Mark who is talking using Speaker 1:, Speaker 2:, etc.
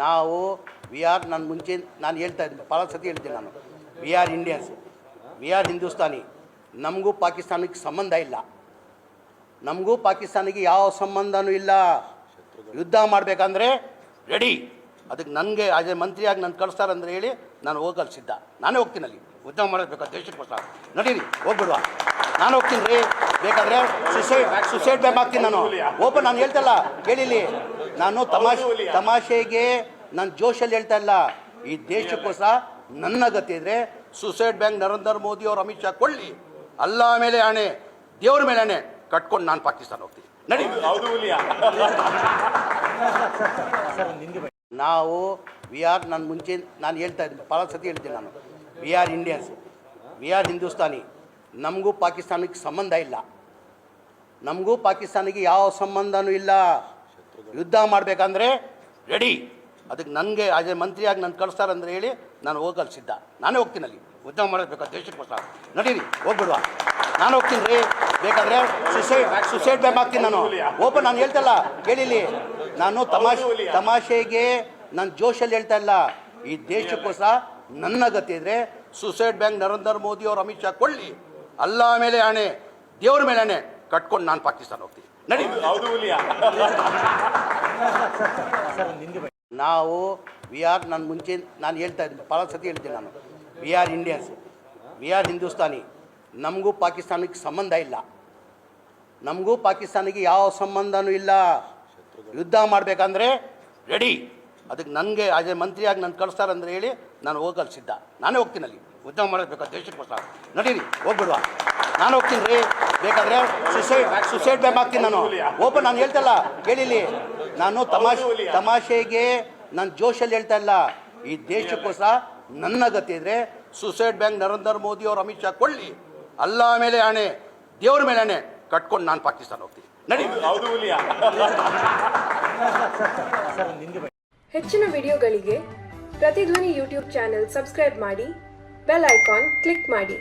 Speaker 1: ನಾವು ನಾನು ಮುಂಚೆ ನಾನು ಹೇಳ್ತಾ ಇದ್ದೀನಿ, ಭಾಳ ಸತಿ ಹೇಳ್ತೀನಿ ನಾನು, we are Indians, we are Hindustani. ನಮಗೂ ಪಾಕಿಸ್ತಾನಕ್ಕೆ ಸಂಬಂಧ ಇಲ್ಲ, ನಮಗೂ ಪಾಕಿಸ್ತಾನಿಗೆ ಯಾವ ಸಂಬಂಧನೂ ಇಲ್ಲ. ಯುದ್ಧ ಮಾಡಬೇಕಂದ್ರೆ ರೆಡಿ. ಅದಕ್ಕೆ ನನಗೆ ಆಸ್ ಎ ಮಂತ್ರಿಯಾಗಿ ನಾನು ಕಳಿಸ್ತಾರಂದ್ರೆ ಹೇಳಿ ನಾನು ಹೋಗಲು ಸಿದ್ಧ. ನಾನೇ ಹೋಗ್ತೀನಿ ಅಲ್ಲಿ ಯುದ್ಧ ಮಾಡಬೇಕು ದೇಶಕ್ಕೋಸ್ಕರ. ನಡೀರಿ ಹೋಗ್ಬಿಡುವ, ನಾನು ಹೋಗ್ತೀನಿ ರೀ. ಬೇಕಾದರೆ ಸುಸೈಡ್ ಬ್ಯಾಕ್ ಆಗ್ತೀನಿ ನಾನು. ಓಪನ್ ನಾನು ಹೇಳ್ತಲ್ಲ, ಕೇಳಿಲಿ, ನಾನು ತಮಾಷೆಗೆ ನಾನು ಜೋಶಲ್ಲಿ ಹೇಳ್ತಾ ಇಲ್ಲ. ಈ ದೇಶಕ್ಕೋಸ್ಕರ ನನ್ನ ಗತಿ ಇದ್ರೆ ಸುಸೈಡ್ ಬ್ಯಾಂಕ್ ನರೇಂದ್ರ ಮೋದಿ ಅವರು ಅಮಿತ್ ಶಾ ಕೊಳ್ಳಿ, ಅಲ್ಲ ಮೇಲೆ ಆಣೆ, ದೇವ್ರ ಮೇಲೆ ಆಣೆ ಕಟ್ಕೊಂಡು ನಾನು ಪಾಕಿಸ್ತಾನ ಹೋಗ್ತೀನಿ. ನಡಿ. ನಾವು ನಾನು ಮುಂಚೆ ನಾನು ಹೇಳ್ತಾ ಇದ್ದೀನಿ, ಭಾಳ ಸತಿ ಹೇಳ್ತೀನಿ ನಾನು, we are Indians, we are Hindustani. ನಮಗೂ ಪಾಕಿಸ್ತಾನಕ್ಕೆ ಸಂಬಂಧ ಇಲ್ಲ, ನಮಗೂ ಪಾಕಿಸ್ತಾನಿಗೆ ಯಾವ ಸಂಬಂಧನೂ ಇಲ್ಲ. ಯುದ್ಧ ಮಾಡಬೇಕಂದ್ರೆ ರೆಡಿ. ಅದಕ್ಕೆ ನನಗೆ ಆಸ್ ಎ ಮಂತ್ರಿಯಾಗಿ ನಾನು ಕಳಿಸ್ತಾರಂದ್ರೆ ಹೇಳಿ ನಾನು ಹೋಗಲು ಸಿದ್ಧ. ನಾನೇ ಹೋಗ್ತೀನಿ ಅಲ್ಲಿ ಯುದ್ಧ ಮಾಡಬೇಕು ದೇಶಕ್ಕೋಸ್ಕರ. ನಡೀರಿ ಹೋಗ್ಬಿಡುವ, ನಾನು ಹೋಗ್ತೀನಿ ರೀ. ಬೇಕಾದರೆ ಸುಸೈಡ್ ಬ್ಯಾಕ್ ಆಗ್ತೀನಿ ನಾನು. ಓಪನ್ ನಾನು ಹೇಳ್ತಲ್ಲ, ಕೇಳಿಲಿ, ನಾನು ತಮಾಷೆಗೆ ನಾನು ಜೋಶಲ್ಲಿ ಹೇಳ್ತಾ ಇಲ್ಲ. ಈ ದೇಶಕ್ಕೋಸ್ಕರ ನನ್ನ ಗತಿ ಇದ್ರೆ ಸುಸೈಡ್ ಬ್ಯಾಂಕ್ ನರೇಂದ್ರ ಮೋದಿ ಅವರು ಅಮಿತ್ ಶಾ ಕೊಳ್ಳಿ, ಅಲ್ಲ ಮೇಲೆ ಆಣೆ, ದೇವ್ರ ಮೇಲೆ ಆಣೆ ಕಟ್ಕೊಂಡು ನಾನು ಪಾಕಿಸ್ತಾನ ಹೋಗ್ತೀನಿ. ನಡಿ. ನಾವು ನಾನು ಮುಂಚೆ ನಾನು ಹೇಳ್ತಾ ಇದ್ದೀನಿ, ಭಾಳ ಸತಿ ಹೇಳ್ತೀನಿ ನಾನು, we are Indians, we are Hindustani. ನಮಗೂ ಪಾಕಿಸ್ತಾನಕ್ಕೆ ಸಂಬಂಧ ಇಲ್ಲ, ನಮಗೂ ಪಾಕಿಸ್ತಾನಿಗೆ ಯಾವ ಸಂಬಂಧನೂ ಇಲ್ಲ. ಯುದ್ಧ ಮಾಡಬೇಕಂದ್ರೆ ರೆಡಿ. ಅದಕ್ಕೆ ನನಗೆ ಆಸ್ ಎ ಮಂತ್ರಿಯಾಗಿ ನಾನು ಕಳಿಸ್ತಾರಂದ್ರೆ ಹೇಳಿ ನಾನು ಹೋಗಲು ಸಿದ್ಧ. ನಾನೇ ಹೋಗ್ತೀನಿ ಅಲ್ಲಿ ಯುದ್ಧ ಮಾಡಬೇಕು ದೇಶಕ್ಕೋಸ್ಕರ. ನಡೀರಿ ಹೋಗ್ಬಿಡುವ, ನಾನು ಹೋಗ್ತೀನಿ ರೀ. ಬೇಕಾದರೆ ಸುಸೈಡ್ ಬ್ಯಾಕ್ ಆಗ್ತೀನಿ ನಾನು. ಓಪನ್ ನಾನು ಹೇಳ್ತಲ್ಲ, ಕೇಳಿಲಿ, ನಾನು ತಮಾಷೆಗೆ ನಾನು ಜೋಶಲ್ಲಿ ಹೇಳ್ತಾ ಇಲ್ಲ. ಈ ದೇಶಕ್ಕೋಸ್ಕರ ನನ್ನ ಗತಿ ಇದ್ರೆ ಸುಸೈಡ್ ಬ್ಯಾಂಕ್ ನರೇಂದ್ರ ಮೋದಿ ಅವರು ಅಮಿತ್ ಶಾ ಕೊಳ್ಳಿ, ಅಲ್ಲ ಮೇಲೆ ಆಣೆ, ದೇವ್ರ ಮೇಲೆ ಆಣೆ ಕಟ್ಕೊಂಡು ನಾನು ಪಾಕಿಸ್ತಾನ ಹೋಗ್ತೀನಿ. ನಡಿ.
Speaker 2: ಹೆಚ್ಚಿನ ವಿಡಿಯೋಗಳಿಗೆ ಪ್ರತಿಧ್ವನಿ ಯೂಟ್ಯೂಬ್ ಚಾನೆಲ್ ಸಬ್ಸ್ಕ್ರೈಬ್ ಮಾಡಿ, ಬೆಲ್ ಐಕಾನ್ ಕ್ಲಿಕ್ ಮಾಡಿ.